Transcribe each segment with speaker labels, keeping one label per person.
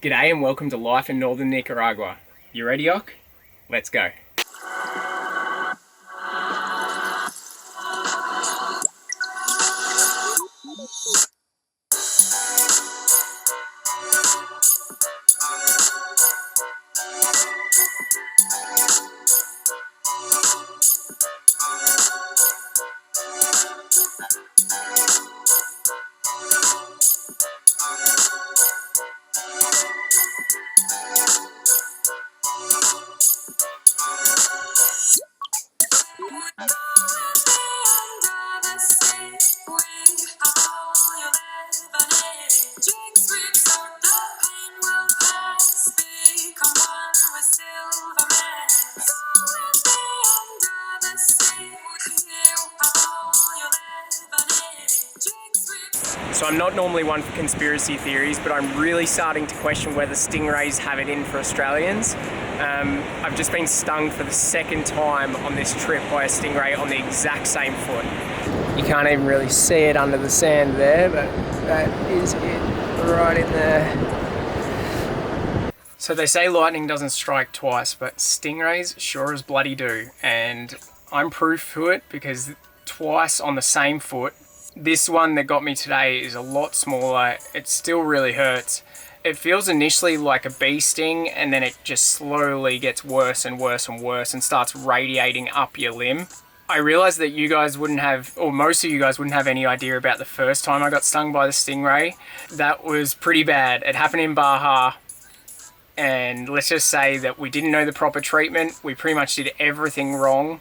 Speaker 1: G'day and welcome to life in northern Nicaragua. You ready, Ock? Let's go. So I'm not normally one for conspiracy theories, but I'm really starting to question whether stingrays have it in for Australians. I've just been stung for the second time on this trip by a stingray on the exact same foot. You can't even really see it under the sand there, but that is it right in there. So they say lightning doesn't strike twice, but stingrays sure as bloody do. And I'm proof to it because twice on the same foot. This one that got me today is a lot smaller. It still really hurts. It feels initially like a bee sting and then it just slowly gets worse and worse and worse and starts radiating up your limb. I realized that you guys wouldn't have, or most of you guys wouldn't have any idea about the first time I got stung by the stingray. That was pretty bad. It happened in Baja. And let's just say that we didn't know the proper treatment. We pretty much did everything wrong.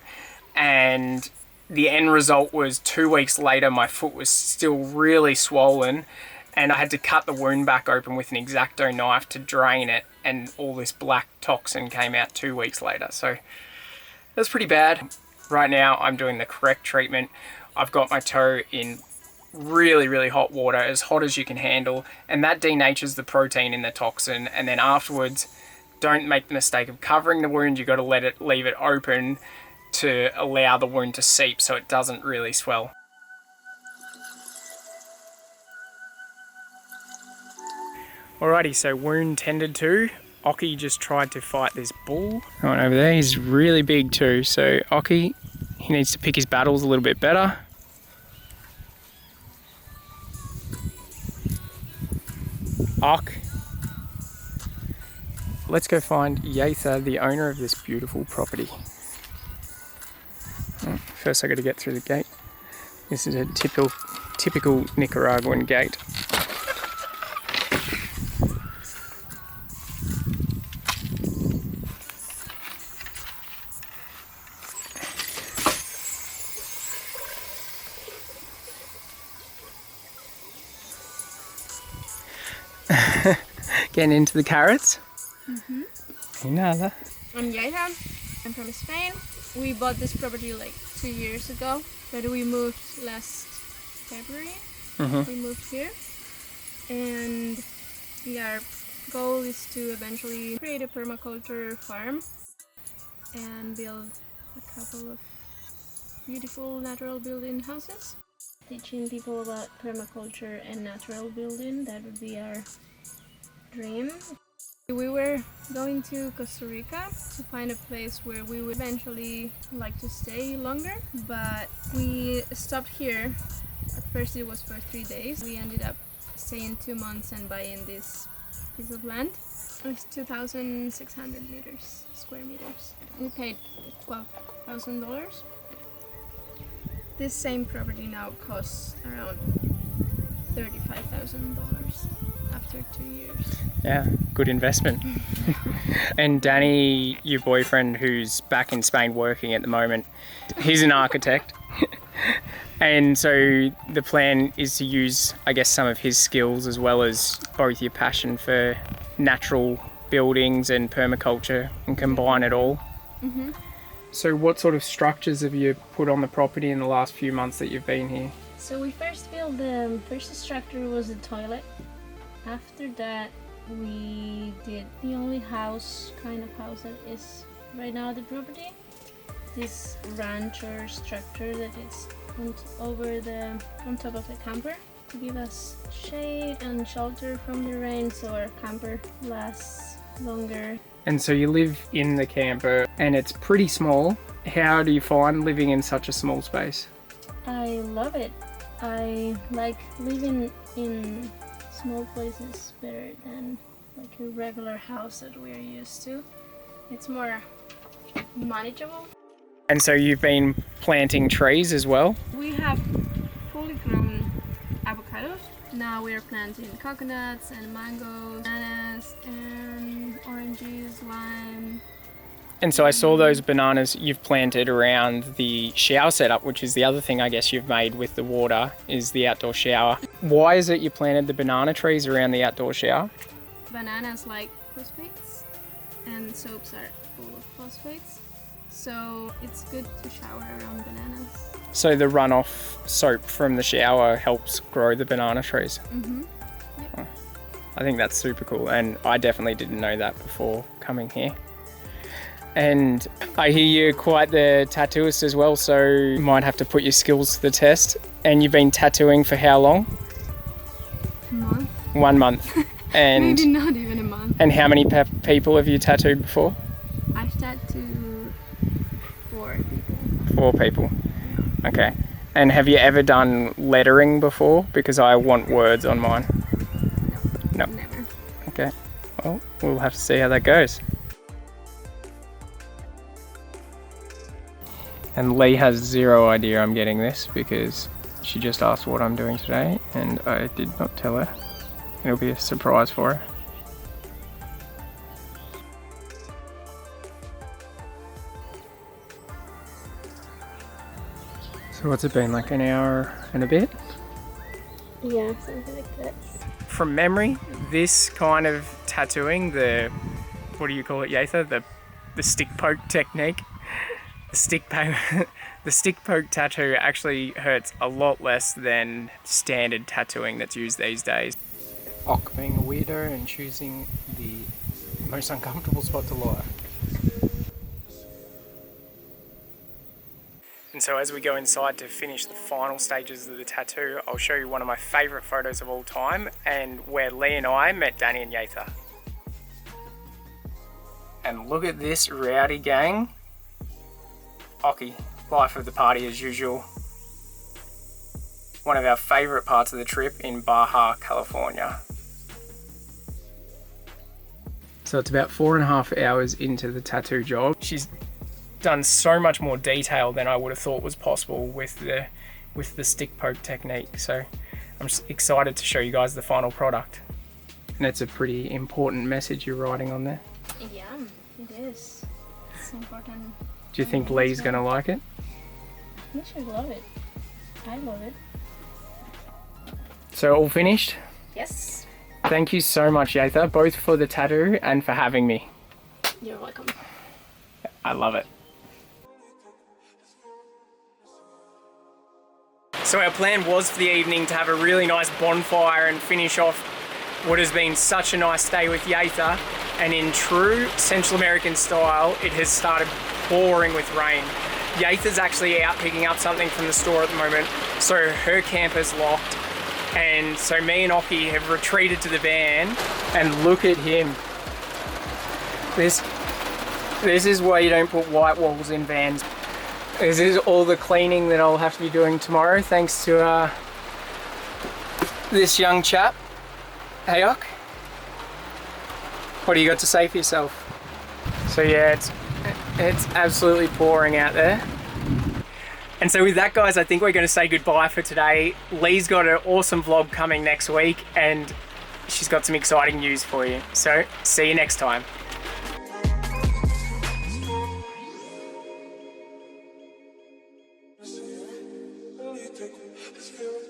Speaker 1: And the end result was 2 weeks later, my foot was still really swollen and I had to cut the wound back open with an X-Acto knife to drain it, and all this black toxin came out 2 weeks later. So that's pretty bad. Right now I'm doing the correct treatment. I've got my toe in really, really hot water, as hot as you can handle, and that denatures the protein in the toxin. And then afterwards, don't make the mistake of covering the wound. You got to leave it open to allow the wound to seep so it doesn't really swell. Alrighty, so wound tended to. Ooyy just tried to fight this bull. Right over there, he's really big too, so Ooyy, he needs to pick his battles a little bit better. Ock. Let's go find Yatha, the owner of this beautiful property. First I got to get through the gate. This is a typical Nicaraguan gate. Getting into the carrots. Another.
Speaker 2: I'm Yatha. I'm from Spain. We bought this property like 2 years ago, but we moved last February. We moved here, and our goal is to eventually create a permaculture farm and build a couple of beautiful natural building houses. Teaching people about permaculture and natural building, that would be our dream. We were going to Costa Rica to find a place where we would eventually like to stay longer, but we stopped here. At first it was for 3 days. We ended up staying 2 months and buying this piece of land. It's 2,600 square meters. We paid $12,000. This same property now costs around $35,000 after 2 years.
Speaker 1: Yeah, good investment. And Danny, your boyfriend, who's back in Spain working at the moment, he's an architect. And so the plan is to use, I guess, some of his skills as well as both your passion for natural buildings and permaculture and combine it all. So what sort of structures have you put on the property in the last few months that you've been here?
Speaker 2: So we first built the first structure was the toilet. After that we did the only kind of house that is right now at the property. This ranch or structure that is on top of the camper. to give us shade and shelter from the rain so our camper lasts longer.
Speaker 1: And so you live in the camper and it's pretty small. How do you find living in such a small space?
Speaker 2: I love it. I like living in small places better than like a regular house that we're used to. It's more manageable.
Speaker 1: And so you've been planting trees as well?
Speaker 2: We have fully grown avocados. Now we're planting coconuts and mangoes, bananas and oranges, lime.
Speaker 1: And so I saw those bananas you've planted around the shower setup, which is the other thing I guess you've made with the water, is the outdoor shower. Why is it you planted the banana trees around the outdoor shower?
Speaker 2: Bananas like phosphates and soaps are full of phosphates. So it's good to shower around bananas.
Speaker 1: So the runoff soap from the shower helps grow the banana trees?
Speaker 2: Mm-hmm. Yep.
Speaker 1: Oh, I think that's super cool, and I definitely didn't know that before coming here. And I hear you're quite the tattooist as well, so you might have to put your skills to the test. And you've been tattooing for how long?
Speaker 2: A month.
Speaker 1: 1 month. And
Speaker 2: maybe not even a month.
Speaker 1: And how many people have you tattooed before?
Speaker 2: I've tattooed 4 people.
Speaker 1: 4 people. Okay. And have you ever done lettering before? Because I want words on mine.
Speaker 2: No.
Speaker 1: No.
Speaker 2: Never.
Speaker 1: Okay. Well, we'll have to see how that goes. And Lee has zero idea I'm getting this because she just asked what I'm doing today and I did not tell her. It'll be a surprise for her. So what's it been, like an hour and a bit?
Speaker 2: Yeah, something like that.
Speaker 1: From memory, this kind of tattooing, what do you call it, Yatha? The stick poke technique. The stick poke tattoo actually hurts a lot less than standard tattooing that's used these days. Och being a weirdo and choosing the most uncomfortable spot to lie. And so as we go inside to finish the final stages of the tattoo, I'll show you one of my favourite photos of all time and where Lee and I met Danny and Yatha. And look at this rowdy gang. Occy, life of the party as usual. One of our favourite parts of the trip in Baja, California. So it's about 4.5 hours into the tattoo job. She's done so much more detail than I would have thought was possible with the stick poke technique. So I'm just excited to show you guys the final product. And it's a pretty important message you're writing on there.
Speaker 2: Yeah, it is. It's important.
Speaker 1: Do you think Lee's gonna like it?
Speaker 2: You should love it. I love it.
Speaker 1: So all finished?
Speaker 2: Yes.
Speaker 1: Thank you so much, Yatha, both for the tattoo and for having me.
Speaker 2: You're welcome.
Speaker 1: I love it. So our plan was for the evening to have a really nice bonfire and finish off what has been such a nice day with Yatha. And in true Central American style, it has started pouring with rain. Yatha's actually out picking up something from the store at the moment, so her camper's locked. And so me and Occy have retreated to the van, and look at him. This is why you don't put white walls in vans. This is all the cleaning that I'll have to be doing tomorrow, thanks to this young chap. Hey, Ock. What do you got to say for yourself? So yeah, it's absolutely pouring out there. And so with that, guys, I think we're going to say goodbye for today. Lee's got an awesome vlog coming next week and she's got some exciting news for you. So see you next time.
Speaker 3: This feeling,